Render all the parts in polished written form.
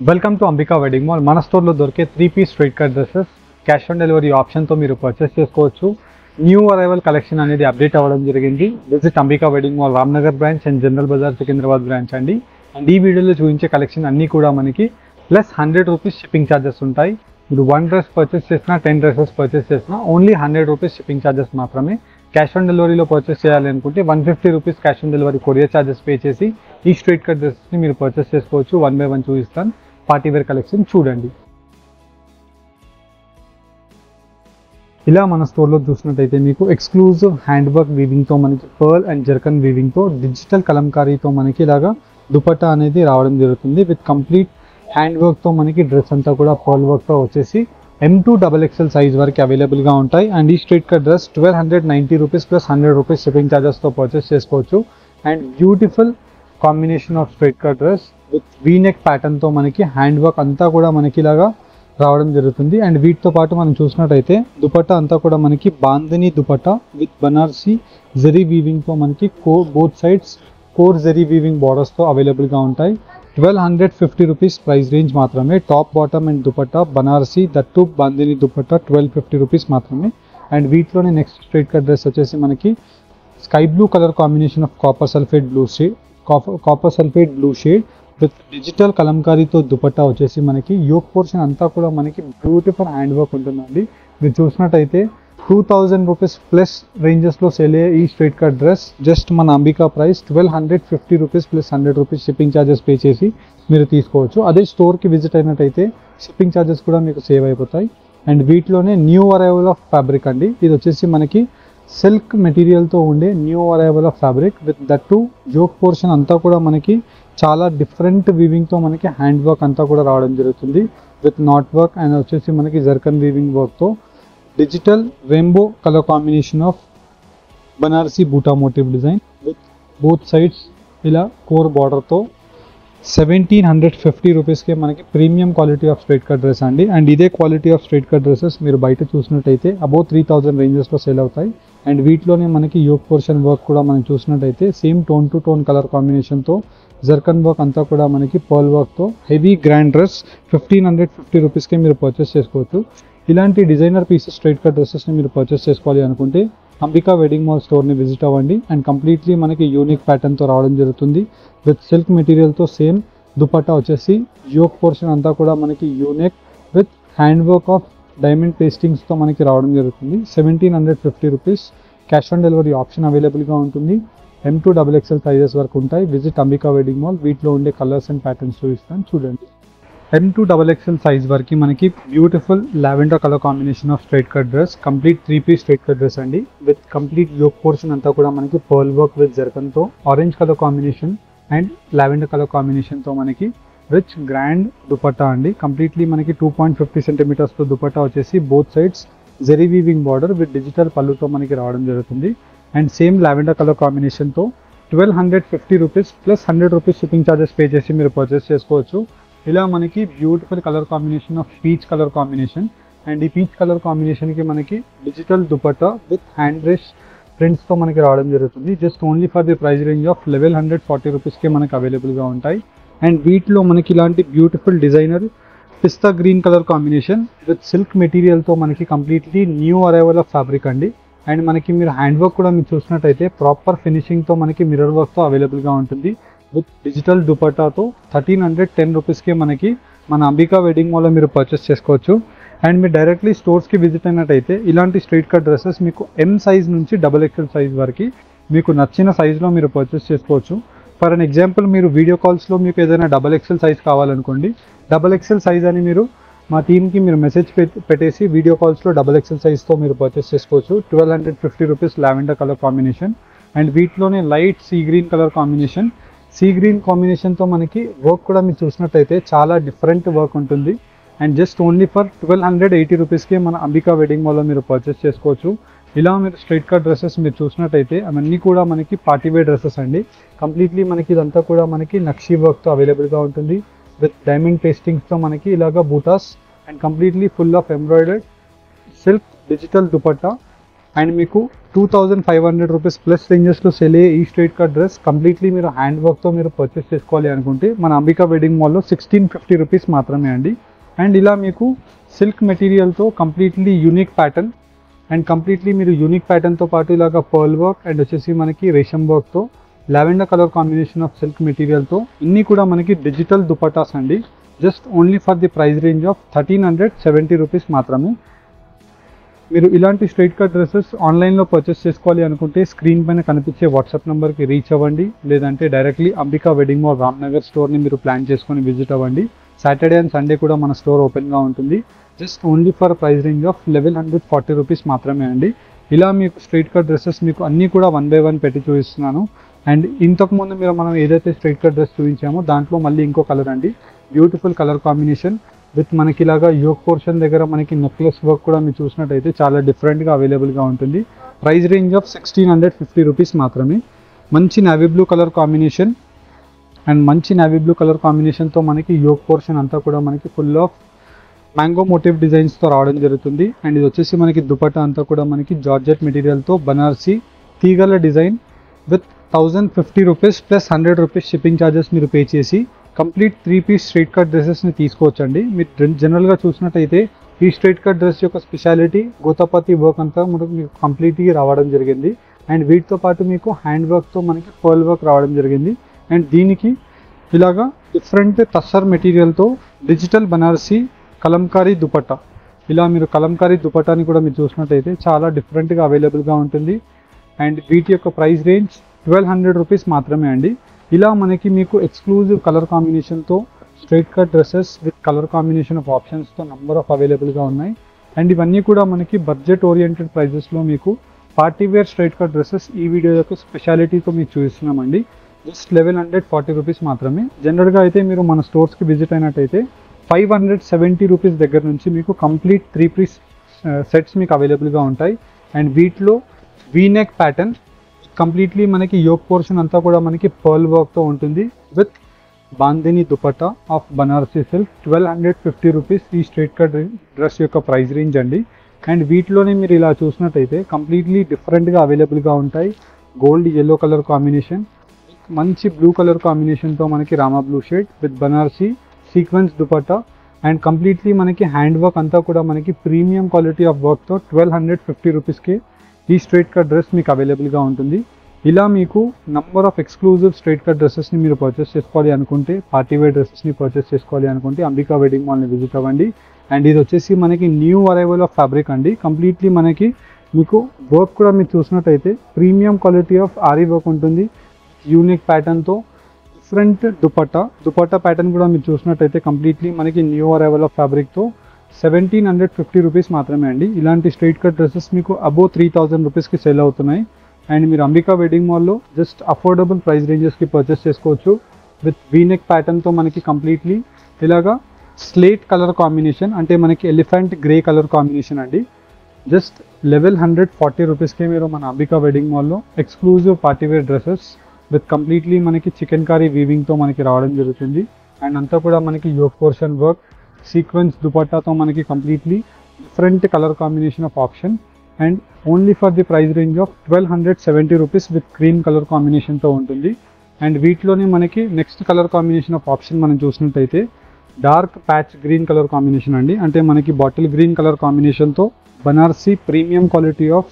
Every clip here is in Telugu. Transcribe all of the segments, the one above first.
Welcome to Ambika wedding mall. మన స్టోర్లో దొరికే three piece straight cut dresses cash on delivery ఆప్షన్తో మీరు పర్చేస్ చేసుకోవచ్చు. న్యూ అరైవల్ కలెక్షన్ అనేది అప్డేట్ అవ్వడం జరిగింది. Visit Ambika wedding mall Ramnagar branch and general bazaar Secunderabad branch అండి. అండ్ ఈ వీడియోలో చూపించే కలెక్షన్ అన్నీ కూడా మనకి ప్లస్ 100 రూపీస్ షిప్పింగ్ ఛార్జెస్ ఉంటాయి. మీరు 1 డ్రెస్ పర్చేస్ చేసినా 10 డ్రెస్సెస్ పర్చేస్ చేసినా ఓన్లీ 100 రూపీస్ షిప్పింగ్ ఛార్జెస్ మాత్రమే. క్యాష్ ఆన్ డెలివరీలో పర్చేస్ చేయాలి అనుకుంటే 150 rupees cash on delivery courier charges pay చేసి ఈ స్ట్రైట్ కట్ డ్రెస్ని మీరు పర్చేస్ చేసుకోవచ్చు. 1 బై 1 చూపిస్తాను. పార్టీ వేర్ కలెక్షన్ చూడండి. ఇలా మన స్టోర్లో చూసినట్టయితే మీకు ఎక్స్క్లూజివ్ హ్యాండ్ వర్క్ వీవింగ్తో మనకి పర్ల్ అండ్ జర్కన్ వీవింగ్తో డిజిటల్ కలంకారీతో మనకి ఇలాగా దుపట్టా అనేది రావడం జరుగుతుంది. విత్ కంప్లీట్ హ్యాండ్ వర్క్తో మనకి డ్రెస్ అంతా కూడా పర్ల్ వర్క్తో వచ్చేసి M2 XXL సైజ్ వరకు అవైలబుల్గా ఉంటాయి. అండ్ ఈ straight cut dress 1290 rupees plus 100 rupees shipping ఛార్జెస్తో పర్చేస్ చేసుకోవచ్చు. And beautiful combination of straight cut dress with V neck ప్యాటర్న్తో మనకి హ్యాండ్ వర్క్ అంతా కూడా మనకి ఇలాగా రావడం జరుగుతుంది. అండ్ వీటితో పాటు మనం చూసినట్టయితే దుపట్టా అంతా కూడా మనకి బాందిని దుపట్టా విత్ బనారసి జరీ వీవింగ్తో మనకి బోత్ సైడ్స్ కోర్ జరీ వీవింగ్ బార్డర్స్తో అవైలబుల్గా ఉంటాయి. 1250 రూపీస్ ప్రైస్ రేంజ్ మాత్రమే. Top bottom and dupatta Banarasi దట్టు బాందిని దుపట్టా 1250 రూపీస్ మాత్రమే. అండ్ వీటిలోనే నెక్స్ట్ స్ట్రైట్ కట్ డ్రెస్ వచ్చేసి మనకి sky blue colour combination of copper sulphate blue shade with digital కలంకారీతో దుపట్టా వచ్చేసి మనకి యోక్ పోర్షన్ అంతా కూడా మనకి బ్యూటిఫుల్ హ్యాండ్ వర్క్ ఉంటుందండి. మీరు చూసినట్టయితే 2000 రూపీస్ ప్లస్ రేంజెస్లో సేల్ అయ్యే ఈ స్ట్రైట్ కట్ డ్రెస్ జస్ట్ మన Ambika price 1250 rupees plus 100 rupees shipping charges pay చేసి మీరు తీసుకోవచ్చు. అదే స్టోర్కి విజిట్ అయినట్టయితే షిప్పింగ్ ఛార్జెస్ కూడా మీకు సేవ్ అయిపోతాయి. అండ్ వీటిలోనే న్యూ అరైవల్ ఆఫ్ ఫ్యాబ్రిక్ అండి. ఇది వచ్చేసి మనకి సిల్క్ మెటీరియల్తో ఉండే new arrival of fabric with that yoke portion అంతా కూడా మనకి చాలా డిఫరెంట్ వీవింగ్తో మనకి హ్యాండ్ వర్క్ అంతా కూడా రావడం జరుగుతుంది. విత్ నాట్ వర్క్ అండ్ వచ్చేసి మనకి జర్కన్ వీవింగ్ వర్క్తో digital rainbow colour combination of Banarasi buta motive design with both sides ఇలా కోర్ బార్డర్తో 1750 రూపీస్కే మనకి premium quality of straight cut dress అండి. అండ్ ఇదే quality of straight cut dresses మీరు బయట చూసినట్టయితే అబౌవ్ 3000 రేంజెస్లో సేల్ అవుతాయి. అండ్ వీటిలోనే మనకి యోక్ పోర్షన్ వర్క్ కూడా మనం చూసినట్టయితే same tone to tone colour కాంబినేషన్తో జర్కన్ వర్క్ అంతా కూడా మనకి పర్ల్ వర్క్తో హెవీ గ్రాండ్ డ్రెస్ 1550 రూపీస్కే మీరు పర్చేస్ చేసుకోవచ్చు. ఇలాంటి డిజైనర్ పీసెస్ స్ట్రైట్ కట్ డ్రెస్సెస్ని మీరు పర్చేస్ చేసుకోవాలి అనుకుంటే అంబికా వెడ్డింగ్ మాల్ స్టోర్ని విజిట్ అవ్వండి. అండ్ కంప్లీట్లీ మనకి యూనిక్ ప్యాటర్న్తో రావడం జరుగుతుంది. విత్ సిల్క్ మెటీరియల్తో సేమ్ దుపట్టా వచ్చేసి యోక్ పోర్షన్ అంతా కూడా మనకి unique with hand work of diamond పేస్టింగ్స్తో మనకి రావడం జరుగుతుంది. 1750 rupees cash on delivery option అవైలబుల్గా ఉంటుంది. M2 XXL సైజెస్ వరకు ఉంటాయి. Visit Ambika wedding mall. వీటిలో ఉండే కలర్స్ అండ్ ప్యాటర్న్స్ చూపిస్తాను చూడండి. M2 XXL సైజ్ వరకు మనకి beautiful lavender colour combination of straight cut dress complete three piece straight cut dress అండి. విత్ కంప్లీట్ యోక్ పోర్షన్ అంతా కూడా మనకి పర్ల్ వర్క్ విత్ జర్కన్తో orange colour combination and lavender colour కాంబినేషన్తో మనకి రిచ్ గ్రాండ్ దుపట్టా అండి. కంప్లీట్లీ మనకి 2.50 సెంటీమీటర్స్తో దుపట్టా వచ్చేసి both sides zari weaving border with digital పళ్ళుతో మనకి రావడం జరుగుతుంది. అండ్ సేమ్ లావెండర్ కలర్ కాంబినేషన్తో 1250 rupees plus 100 rupees shipping charges pay చేసి మీరు పర్చేస్ చేసుకోవచ్చు. ఇలా మనకి beautiful colour combination of peach colour combination. And ఈ పీచ్ కలర్ కాంబినేషన్కి మనకి digital dupatta with hand brush ప్రింట్స్తో మనకి రావడం జరుగుతుంది. Just only for the price range of 1140 రూపీస్కే మనకి అవైలబుల్గా ఉంటాయి. అండ్ వీటిలో మనకి ఇలాంటి beautiful designer pista green colour combination with silk మెటీరియల్తో మనకి completely new arrival of fabric అండి. అండ్ మనకి మీరు హ్యాండ్ వర్క్ కూడా మీరు చూసినట్టయితే ప్రాపర్ ఫినిషింగ్తో మనకి మిర్రర్ వర్క్తో అవైలబుల్గా ఉంటుంది. విత్ డిజిటల్ దుపట్టాతో 1310 రూపీస్కే మనకి మన అంబికా వెడ్డింగ్ మాల్లో మీరు పర్చేస్ చేసుకోవచ్చు. అండ్ మీరు డైరెక్ట్లీ స్టోర్స్కి విజిట్ అయినట్టయితే ఇలాంటి స్ట్రైట్ కట్ డ్రెస్సెస్ మీకు M సైజ్ నుంచి XXL సైజ్ వరకు మీకు నచ్చిన సైజ్లో మీరు పర్చేస్ చేసుకోవచ్చు. ఫర్ అన్ ఎగ్జాంపుల్ మీరు వీడియో కాల్స్లో మీకు ఏదైనా XXL సైజ్ కావాలనుకోండి, XXL సైజ్ అని మీరు మా టీమ్కి మీరు మెసేజ్ పెట్టేసి వీడియో కాల్స్లో XXL సైజ్తో మీరు పర్చేస్ చేసుకోవచ్చు. 1250 rupees lavender colour combination. And వీటిలోనే light sea green colour combination. Sea green కాంబినేషన్తో మనకి వర్క్ కూడా మీరు చూసినట్టయితే చాలా డిఫరెంట్ వర్క్ ఉంటుంది. అండ్ జస్ట్ ఓన్లీ ఫర్ 1280 రూపీస్కే మన అంబికా వెడ్డింగ్ మాల్లో మీరు పర్చేస్ చేసుకోవచ్చు. ఇలా మీరు స్ట్రైట్ కట్ డ్రెస్సెస్ మీరు చూసినట్టయితే అవన్నీ కూడా మనకి పార్టీ వేర్ డ్రెస్సెస్ అండి. కంప్లీట్లీ మనకి ఇదంతా కూడా మనకి నక్షీ వర్క్తో అవైలబుల్గా ఉంటుంది. విత్ డైమండ్ పేస్టింగ్స్తో మనకి ఇలాగా buttas and completely full of embroidered silk digital dupatta and మీకు 2500 రూపీస్ ప్లస్ రేంజెస్లో సెల్ అయ్యే ఈ స్ట్రైట్ కట్ డ్రెస్ కంప్లీట్లీ మీరు హ్యాండ్ వర్క్తో మీరు పర్చేస్ చేసుకోవాలి అనుకుంటే మన అంబికా వెడ్డింగ్ మాల్లో 1650 రూపీస్ మాత్రమే అండి. అండ్ ఇలా మీకు సిల్క్ మెటీరియల్తో completely unique pattern and completely మీరు యూనిక్ ప్యాటర్న్తో పాటు ఇలాగ పర్ల్ వర్క్ అండ్ వచ్చేసి మనకి రేషం వర్క్తో lavender colour combination of silk మెటీరియల్తో ఇన్ని కూడా మనకి డిజిటల్ దుపటాస్ అండి. Just only for the price range of 1370 rupees మాత్రమే. మీరు ఇలాంటి స్ట్రైట్ కట్ డ్రెస్సెస్ ఆన్లైన్లో పర్చేస్ చేసుకోవాలి అనుకుంటే స్క్రీన్ పైన కనిపించే వాట్సాప్ నెంబర్కి రీచ్ అవ్వండి, లేదంటే directly Ambika wedding mall Ramnagar స్టోర్ని మీరు ప్లాన్ చేసుకొని విజిట్ అవ్వండి. సాటర్డే అండ్ సండే కూడా మన స్టోర్ ఓపెన్గా ఉంటుంది. Just only for price range of 1140 rupees మాత్రమే అండి. ఇలా మీకు స్ట్రైట్ కట్ డ్రెస్సెస్ మీకు అన్నీ కూడా 1 by 1 పెట్టి చూపిస్తున్నాను. అండ్ ఇంతకుముందు మనం ఏదైతే స్ట్రైట్ కట్ డ్రెస్ చూపించామో దాంట్లో మళ్ళీ ఇంకో కలర్ అండి, బ్యూటిఫుల్ కలర్ కాంబినేషన్ విత్ మనకి ఇలాగా యోక్ పోర్షన్ దగ్గర మనకి నెక్లెస్ వర్క్ కూడా మీరు చూసినట్టయితే చాలా డిఫరెంట్గా అవైలబుల్గా ఉంటుంది. ప్రైస్ రేంజ్ ఆఫ్ 1650 రూపీస్ మాత్రమే. మంచి navy blue colour combination and మంచి నావీ బ్లూ కలర్ కాంబినేషన్తో మనకి యోక్ పోర్షన్ అంతా కూడా మనకి ఫుల్ ఆఫ్ మ్యాంగో మోటివ్ డిజైన్స్తో రావడం జరుగుతుంది. అండ్ ఇది వచ్చేసి మనకి దుపట్టా అంతా కూడా మనకి జార్జెట్ మెటీరియల్తో బనారసి తీగల design with 1050 rupees plus 100 rupees shipping charges మీరు పే చేసి కంప్లీట్ 3 పీస్ స్ట్రైట్ కట్ డ్రెస్సెస్ని తీసుకోవచ్చండి. మీరు జనరల్గా చూసినట్టయితే ఈ స్ట్రైట్ కట్ డ్రెస్ యొక్క స్పెషాలిటీ గోతాపతి వర్క్ అంతా మీకు కంప్లీట్గా రావడం జరిగింది. అండ్ వీటితో పాటు మీకు హ్యాండ్ వర్క్తో మనకి పర్ల్ వర్క్ రావడం జరిగింది. అండ్ దీనికి ఇలాగా డిఫరెంట్ టస్సర్ మెటీరియల్తో డిజిటల్ బనారసి కలంకారీ దుపట్టా, ఇలా మీరు కలంకారీ దుపట్టాని కూడా మీరు చూసినట్టయితే చాలా డిఫరెంట్గా అవైలబుల్గా ఉంటుంది. అండ్ వీటి యొక్క ప్రైస్ రేంజ్ 1200 రూపీస్ మాత్రమే అండి. ఇలా మనకి మీకు ఎక్స్క్లూజివ్ కలర్ కాంబినేషన్తో straight cut dresses with colour combination of ఆప్షన్స్తో నంబర్ ఆఫ్ అవైలబుల్గా ఉన్నాయి. అండ్ ఇవన్నీ కూడా మనకి బడ్జెట్ ఓరియంటెడ్ ప్రైజెస్లో మీకు పార్టీవేర్ స్ట్రైట్ కట్ డ్రెస్సెస్ ఈ వీడియో యొక్క స్పెషాలిటీతో మీకు చూపిస్తున్నామండి. జస్ట్ 1140 రూపీస్ మాత్రమే. జనరల్గా అయితే మీరు మన స్టోర్స్కి విజిట్ అయినట్టయితే 570 రూపీస్ దగ్గర నుంచి మీకు కంప్లీట్ 3 పీస్ సెట్స్ మీకు అవైలబుల్గా ఉంటాయి. అండ్ వీటిలో వీనెక్ ప్యాటర్న్ కంప్లీట్లీ మనకి యోక్ పోర్షన్ అంతా కూడా మనకి పర్ల్ వర్క్తో ఉంటుంది with bandhani dupatta of Banarasi silk. 1250 rupees ఈ స్ట్రైట్ కట్ డ్రెస్ యొక్క ప్రైస్ రేంజ్ అండి. అండ్ వీటిలోనే మీరు ఇలా చూసినట్టయితే కంప్లీట్లీ డిఫరెంట్గా అవైలబుల్గా ఉంటాయి. గోల్డ్ ఎల్లో కలర్ కాంబినేషన్, మంచి బ్లూ కలర్ కాంబినేషన్తో మనకి Rama blue shade with Banarasi sequence dupatta and completely మనకి హ్యాండ్ వర్క్ అంతా కూడా మనకి ప్రీమియం క్వాలిటీ ఆఫ్ వర్క్తో 1250 రూపీస్కి ఈ స్ట్రైట్ కట్ డ్రెస్ మీకు అవైలబుల్గా ఉంటుంది. ఇలా మీకు number of exclusive straight cut డ్రెస్సెస్ని మీరు పర్చేస్ చేసుకోవాలి అనుకుంటే, పార్టీవేర్ డ్రెస్సెస్ని పర్చేస్ చేసుకోవాలి అనుకుంటే అంబికా వెడ్డింగ్ మాల్ని విజిట్ అవ్వండి. అండ్ ఇది వచ్చేసి మనకి న్యూ అరైవల్ ఆఫ్ ఫ్యాబ్రిక్ అండి. కంప్లీట్లీ మనకి మీకు వర్క్ కూడా మీరు చూసినట్టయితే premium quality of aari work ఉంటుంది. యూనిక్ ప్యాటర్న్తో డిఫరెంట్ దుపట్టా ప్యాటర్న్ కూడా మీరు చూసినట్టయితే కంప్లీట్లీ మనకి న్యూ అరైవల్ ఆఫ్ ఫ్యాబ్రిక్తో 1750 రూపీస్ మాత్రమే అండి. ఇలాంటి స్ట్రైట్ కట్ డ్రెస్సెస్ మీకు అబోవ్ 3000 రూపీస్కి సేల్ అవుతున్నాయి. అండ్ మీరు అంబికా వెడ్డింగ్ మాల్లో జస్ట్ అఫోర్డబుల్ ప్రైస్ రేంజెస్కి పర్చేస్ చేసుకోవచ్చు. విత్ వీనెక్ ప్యాటర్న్తో మనకి కంప్లీట్లీ ఇలాగా స్లేట్ కలర్ కాంబినేషన్, అంటే మనకి ఎలిఫెంట్ గ్రే కలర్ కాంబినేషన్ అండి. జస్ట్ 1140 రూపీస్కే మీరు మన అంబికా వెడ్డింగ్ మాల్లో exclusive partywear dresses with completely మనకి చికెన్ కారీ వీవింగ్తో మనకి రావడం జరుగుతుంది. అండ్ అంతా కూడా మనకి యోక్ పోర్షన్ వర్క్ సీక్వెన్స్ దుపట్టాతో మనకి completely different colour combination of option. And only for the price range of 1270 rupees with cream colour కాంబినేషన్తో ఉంటుంది. అండ్ వీటిలోనే మనకి next colour combination of option మనం చూసినట్టయితే dark patch green colour combination అండి. అంటే మనకి బాటిల్ గ్రీన్ కలర్ కాంబినేషన్తో Banarasi premium quality of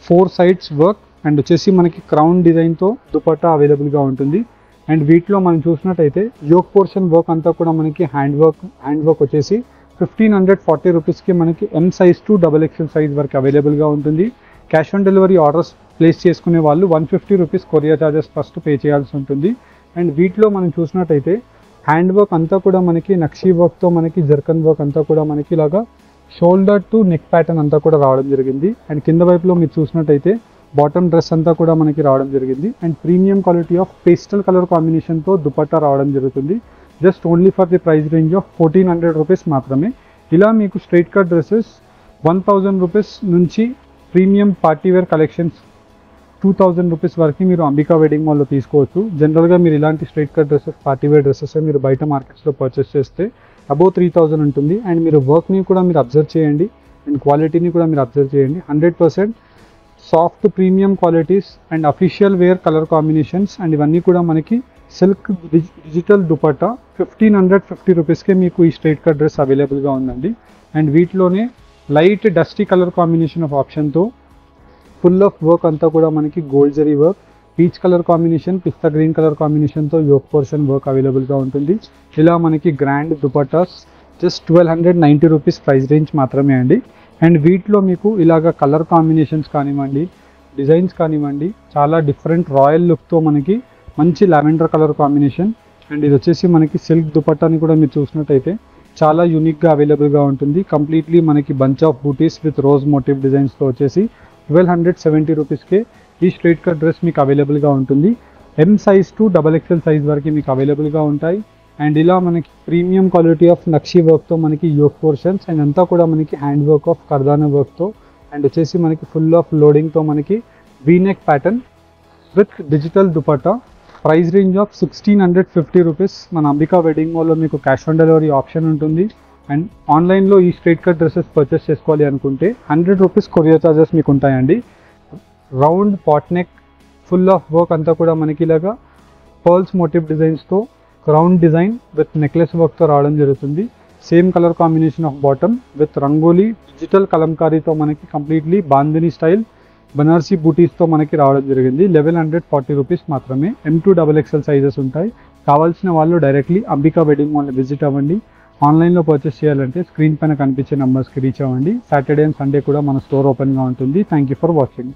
4 sides work and వచ్చేసి మనకి క్రౌన్ డిజైన్తో దుపట్టా అవైలబుల్గా ఉంటుంది. అండ్ వీటిలో మనం చూసినట్టయితే యోక్ పోర్షన్ వర్క్ అంతా కూడా మనకి హ్యాండ్ వర్క్ వచ్చేసి 1540 రూపీస్కి మనకి M size to XXL size వరకు అవైలబుల్గా ఉంటుంది. Cash on delivery orders place చేసుకునే వాళ్ళు 150 rupees courier charges first pay చేయాల్సి ఉంటుంది. అండ్ వీటిలో మనం చూసినట్టయితే హ్యాండ్ వర్క్ అంతా కూడా మనకి నక్షీ వర్క్తో మనకి జర్కన్ వర్క్ అంతా కూడా మనకి ఇలాగా షోల్డర్ టు నెక్ ప్యాటర్న్ అంతా కూడా రావడం జరిగింది. అండ్ కింద వైపులో మీరు చూసినట్టయితే బాటమ్ డ్రెస్ అంతా కూడా మనకి రావడం జరిగింది. And premium quality of pastel colour కాంబినేషన్తో దుపట్టా రావడం జరుగుతుంది. Just only for the price range of 1400 rupees మాత్రమే. ఇలా మీకు స్ట్రైట్ కట్ డ్రెస్సెస్ 1000 రూపీస్ నుంచి ప్రీమియం పార్టీవేర్ కలెక్షన్స్ 2000 రూపీస్ వరకు మీరు అంబికా వెడ్డింగ్ మాల్లో తీసుకోవచ్చు. జనరల్గా మీరు ఇలాంటి straight cut dresses partywear dresses మీరు బయట మార్కెట్స్లో పర్చేస్ చేస్తే అబోవ్ 3000 ఉంటుంది. అండ్ మీరు వర్క్ని కూడా మీరు అబ్జర్వ్ చేయండి అండ్ క్వాలిటీని కూడా మీరు అబ్జర్వ్ చేయండి. 100% soft premium qualities and official wear colour combinations and ఇవన్నీ కూడా మనకి సిల్క్ డిజిటల్ దుపట్టా 1550 రూపీస్కే మీకు ఈ స్ట్రైట్ కట్ డ్రెస్ అవైలబుల్గా ఉందండి. అండ్ వీటిలోనే light dusty colour combination of ఆప్షన్తో ఫుల్ ఆఫ్ వర్క్ అంతా కూడా మనకి gold zari work, peach colour combination, pista green colour కాంబినేషన్తో యోక్ పోర్షన్ వర్క్ అవైలబుల్గా ఉంటుంది. ఇలా మనకి grand dupattas just 1290 rupees price range మాత్రమే అండి. అండ్ వీటిలో మీకు ఇలాగ కలర్ కాంబినేషన్స్ కానివ్వండి, డిజైన్స్ కానివ్వండి, చాలా డిఫరెంట్ రాయల్ లుక్తో మనకి మంచి లావెండర్ కలర్ కాంబినేషన్. అండ్ ఇది వచ్చేసి మనకి సిల్క్ దుపట్టాని కూడా మీరు చూసినట్టయితే చాలా యూనిక్గా అవైలబుల్గా ఉంటుంది. కంప్లీట్లీ మనకి bunch of butis with rose motif డిజైన్స్తో వచ్చేసి 1270 రూపీస్కే ఈ స్ట్రైట్ కట్ డ్రెస్ మీకు అవైలబుల్గా ఉంటుంది. M size to XXL size వరకు మీకు అవైలబుల్గా ఉంటాయి. అండ్ ఇలా మనకి ప్రీమియం క్వాలిటీ ఆఫ్ నక్షీ వర్క్తో మనకి యోక్ పోర్షన్స్ అండ్ అంతా కూడా మనకి హ్యాండ్ వర్క్ ఆఫ్ కర్దానా వర్క్తో అండ్ వచ్చేసి మనకి ఫుల్ ఆఫ్ లోడింగ్తో మనకి V-neck pattern with digital dupatta. Price range of 1650 rupees. మన అంబికా వెడ్డింగ్ మాల్లో మీకు క్యాష్ ఆన్ డెలివరీ ఆప్షన్ ఉంటుంది. అండ్ ఆన్లైన్లో ఈ స్ట్రైట్ కట్ డ్రెస్సెస్ పర్చేస్ చేసుకోవాలి అనుకుంటే 100 రూపీస్ కొరియర్ ఛార్జెస్ మీకు ఉంటాయండి. Round pot neck full of work అంతా కూడా మనకి ఇలాగా పర్ల్స్ మోటివ్ డిజైన్స్తో రౌండ్ డిజైన్ విత్ నెక్లెస్ వర్క్తో రావడం జరుగుతుంది. Same colour combination of bottom with rangoli digital కలంకారీతో మనకి కంప్లీట్లీ బాందిని స్టైల్ బనారసీ బూటీస్తో మనకి రావడం జరిగింది. 1140 రూపీస్ మాత్రమే. M2XXL సైజెస్ ఉంటాయి. కావాల్సిన వాళ్ళు డైరెక్ట్లీ అంబికా వెడ్డింగ్ మాల్ని విజిట్ అవ్వండి. ఆన్లైన్లో పర్చేస్ చేయాలంటే స్క్రీన్ పైన కనిపించే నెంబర్స్కి రీచ్ అవ్వండి. సాటర్డే అండ్ సండే కూడా మన స్టోర్ ఓపెన్గా ఉంటుంది. Thank you for watching.